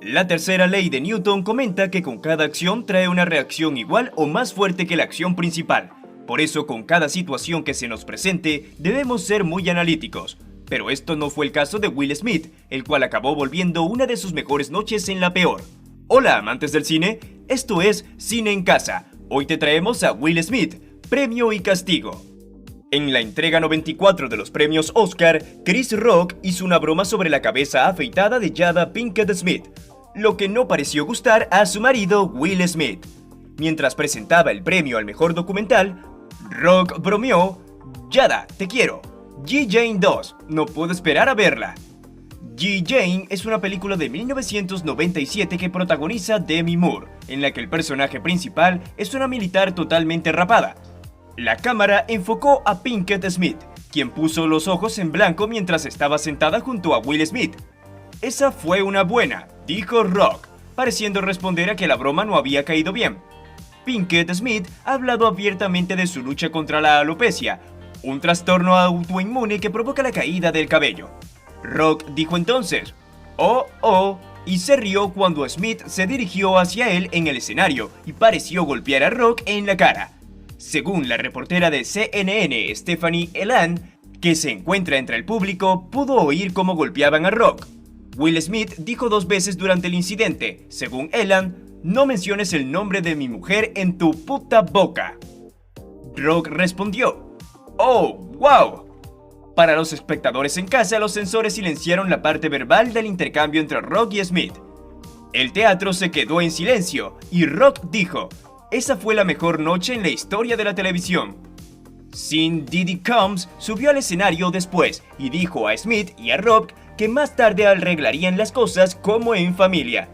La tercera ley de Newton comenta que con cada acción trae una reacción igual o más fuerte que la acción principal. Por eso, con cada situación que se nos presente, debemos ser muy analíticos. Pero esto no fue el caso de Will Smith, el cual acabó volviendo una de sus mejores noches en la peor. Hola amantes del cine, esto es Cine en Casa. Hoy te traemos a Will Smith, Premio y Castigo. En la entrega 94 de los premios Oscar, Chris Rock hizo una broma sobre la cabeza afeitada de Jada Pinkett Smith, lo que no pareció gustar a su marido Will Smith. Mientras presentaba el premio al mejor documental, Rock bromeó: "Jada, te quiero. G. Jane 2, no puedo esperar a verla". G. Jane es una película de 1997 que protagoniza Demi Moore, en la que el personaje principal es una militar totalmente rapada. La cámara enfocó a Pinkett Smith, quien puso los ojos en blanco mientras estaba sentada junto a Will Smith. "Esa fue una buena", dijo Rock, pareciendo responder a que la broma no había caído bien. Pinkett Smith ha hablado abiertamente de su lucha contra la alopecia, un trastorno autoinmune que provoca la caída del cabello. Rock dijo entonces: "Oh", y se rió cuando Smith se dirigió hacia él en el escenario y pareció golpear a Rock en la cara. Según la reportera de CNN, Stephanie Elan, que se encuentra entre el público, pudo oír cómo golpeaban a Rock. Will Smith dijo 2 veces durante el incidente, según Elan: "No menciones el nombre de mi mujer en tu puta boca". Rock respondió: "Oh, wow". Para los espectadores en casa, los sensores silenciaron la parte verbal del intercambio entre Rock y Smith. El teatro se quedó en silencio y Rock dijo: "Esa fue la mejor noche en la historia de la televisión". Sin Diddy Combs subió al escenario después y dijo a Smith y a Rock que más tarde arreglarían las cosas como en familia.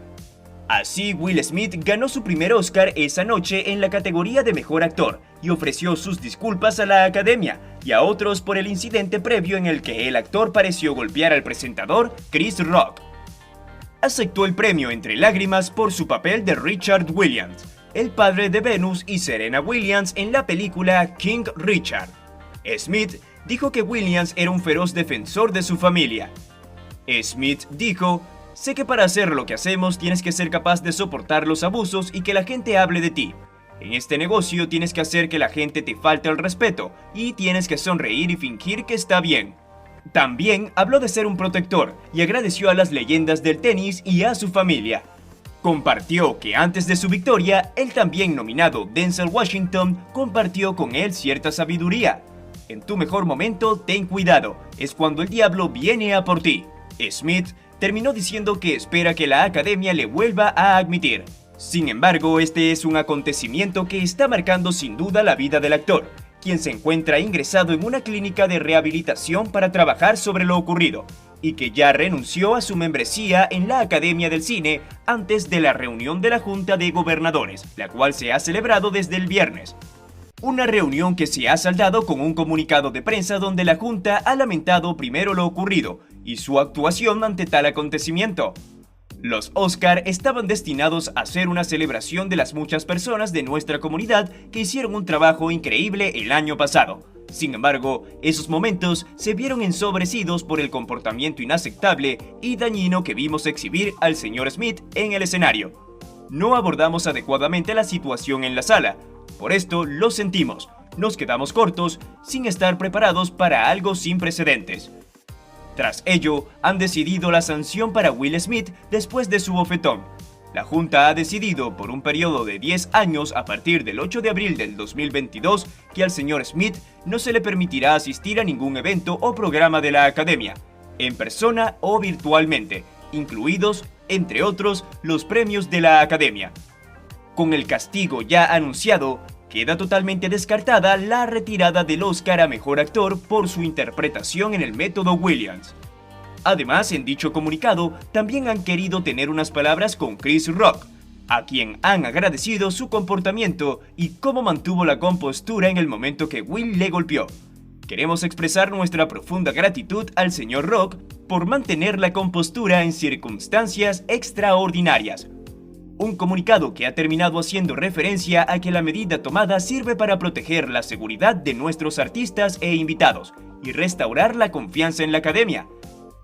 Así, Will Smith ganó su primer Oscar esa noche en la categoría de Mejor Actor y ofreció sus disculpas a la Academia y a otros por el incidente previo en el que el actor pareció golpear al presentador Chris Rock. Aceptó el premio entre lágrimas por su papel de Richard Williams, el padre de Venus y Serena Williams en la película King Richard. Smith dijo que Williams era un feroz defensor de su familia. Smith dijo: "Sé que para hacer lo que hacemos tienes que ser capaz de soportar los abusos y que la gente hable de ti. En este negocio tienes que hacer que la gente te falte el respeto y tienes que sonreír y fingir que está bien". También habló de ser un protector y agradeció a las leyendas del tenis y a su familia. Compartió que antes de su victoria, el también nominado Denzel Washington compartió con él cierta sabiduría. "En tu mejor momento, ten cuidado, es cuando el diablo viene a por ti". Smith terminó diciendo que espera que la Academia le vuelva a admitir. Sin embargo, este es un acontecimiento que está marcando sin duda la vida del actor, quien se encuentra ingresado en una clínica de rehabilitación para trabajar sobre lo ocurrido, y que ya renunció a su membresía en la Academia del Cine antes de la reunión de la Junta de Gobernadores, la cual se ha celebrado desde el viernes. Una reunión que se ha saldado con un comunicado de prensa donde la Junta ha lamentado primero lo ocurrido y su actuación ante tal acontecimiento. Los Oscar estaban destinados a ser una celebración de las muchas personas de nuestra comunidad que hicieron un trabajo increíble el año pasado. Sin embargo, esos momentos se vieron ensobrecidos por el comportamiento inaceptable y dañino que vimos exhibir al señor Smith en el escenario. No abordamos adecuadamente la situación en la sala. Por esto lo sentimos, nos quedamos cortos, sin estar preparados para algo sin precedentes. Tras ello, han decidido la sanción para Will Smith después de su bofetón. La Junta ha decidido por un periodo de 10 años a partir del 8 de abril del 2022 que al señor Smith no se le permitirá asistir a ningún evento o programa de la Academia, en persona o virtualmente, incluidos, entre otros, los premios de la Academia. Con el castigo ya anunciado, queda totalmente descartada la retirada del Oscar a Mejor Actor por su interpretación en el método Williams. Además, en dicho comunicado, también han querido tener unas palabras con Chris Rock, a quien han agradecido su comportamiento y cómo mantuvo la compostura en el momento que Will le golpeó. Queremos expresar nuestra profunda gratitud al señor Rock por mantener la compostura en circunstancias extraordinarias. Un comunicado que ha terminado haciendo referencia a que la medida tomada sirve para proteger la seguridad de nuestros artistas e invitados y restaurar la confianza en la Academia.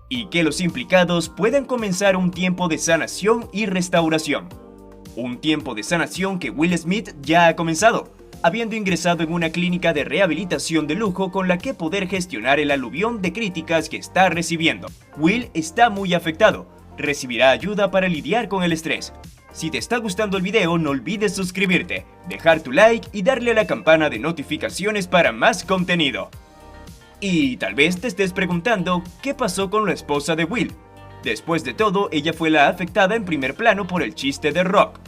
y que los implicados puedan comenzar un tiempo de sanación y restauración. Un tiempo de sanación que Will Smith ya ha comenzado, habiendo ingresado en una clínica de rehabilitación de lujo con la que poder gestionar el aluvión de críticas que está recibiendo. Will está muy afectado, recibirá ayuda para lidiar con el estrés. Si te está gustando el video, no olvides suscribirte, dejar tu like y darle a la campana de notificaciones para más contenido. Y tal vez te estés preguntando qué pasó con la esposa de Will. Después de todo, ella fue la afectada en primer plano por el chiste de Rock.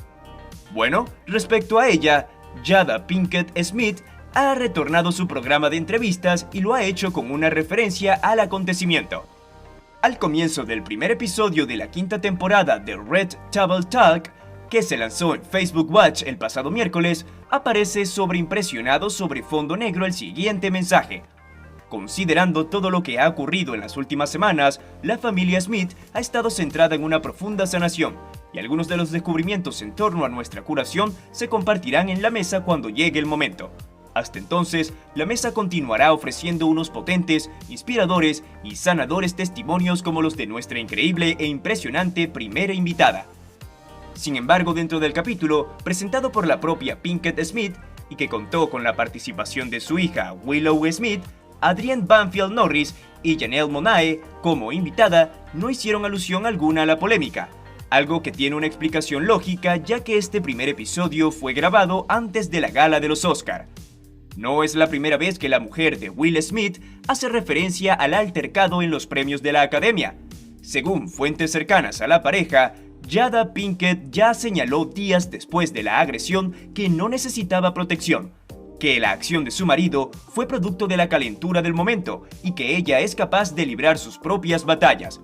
Bueno, respecto a ella, Jada Pinkett Smith ha retornado su programa de entrevistas y lo ha hecho con una referencia al acontecimiento. Al comienzo del primer episodio de la quinta temporada de Red Table Talk, que se lanzó en Facebook Watch el pasado miércoles, aparece sobreimpresionado sobre fondo negro el siguiente mensaje. Considerando todo lo que ha ocurrido en las últimas semanas, la familia Smith ha estado centrada en una profunda sanación, y algunos de los descubrimientos en torno a nuestra curación se compartirán en la mesa cuando llegue el momento. Hasta entonces, la mesa continuará ofreciendo unos potentes, inspiradores y sanadores testimonios como los de nuestra increíble e impresionante primera invitada. Sin embargo, dentro del capítulo, presentado por la propia Pinkett Smith y que contó con la participación de su hija Willow Smith, Adrienne Banfield Norris y Janelle Monáe, como invitada, no hicieron alusión alguna a la polémica, algo que tiene una explicación lógica ya que este primer episodio fue grabado antes de la gala de los Oscar. No es la primera vez que la mujer de Will Smith hace referencia al altercado en los premios de la Academia. Según fuentes cercanas a la pareja, Jada Pinkett ya señaló días después de la agresión que no necesitaba protección, que la acción de su marido fue producto de la calentura del momento y que ella es capaz de librar sus propias batallas.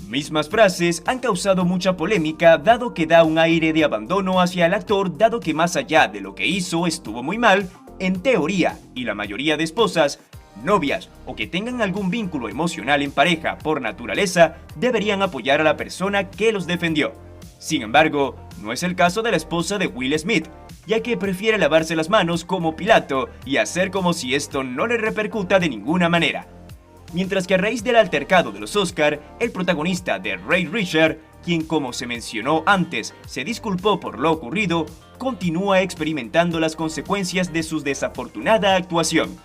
Mismas frases han causado mucha polémica dado que da un aire de abandono hacia el actor dado que más allá de lo que hizo estuvo muy mal, en teoría, y la mayoría de esposas, novias o que tengan algún vínculo emocional en pareja por naturaleza deberían apoyar a la persona que los defendió. Sin embargo, no es el caso de la esposa de Will Smith, ya que prefiere lavarse las manos como Pilato y hacer como si esto no le repercuta de ninguna manera. Mientras que a raíz del altercado de los Oscar, el protagonista de Ray Richard, quien como se mencionó antes se disculpó por lo ocurrido, continúa experimentando las consecuencias de su desafortunada actuación.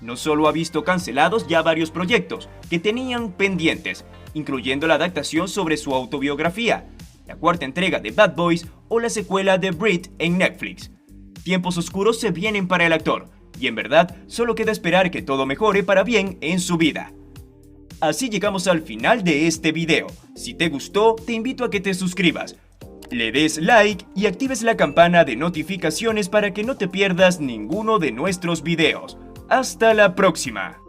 No solo ha visto cancelados ya varios proyectos que tenían pendientes, incluyendo la adaptación sobre su autobiografía, la cuarta entrega de Bad Boys o la secuela de Brit en Netflix. Tiempos oscuros se vienen para el actor, y en verdad solo queda esperar que todo mejore para bien en su vida. Así llegamos al final de este video. Si te gustó, te invito a que te suscribas, le des like y actives la campana de notificaciones para que no te pierdas ninguno de nuestros videos. ¡Hasta la próxima!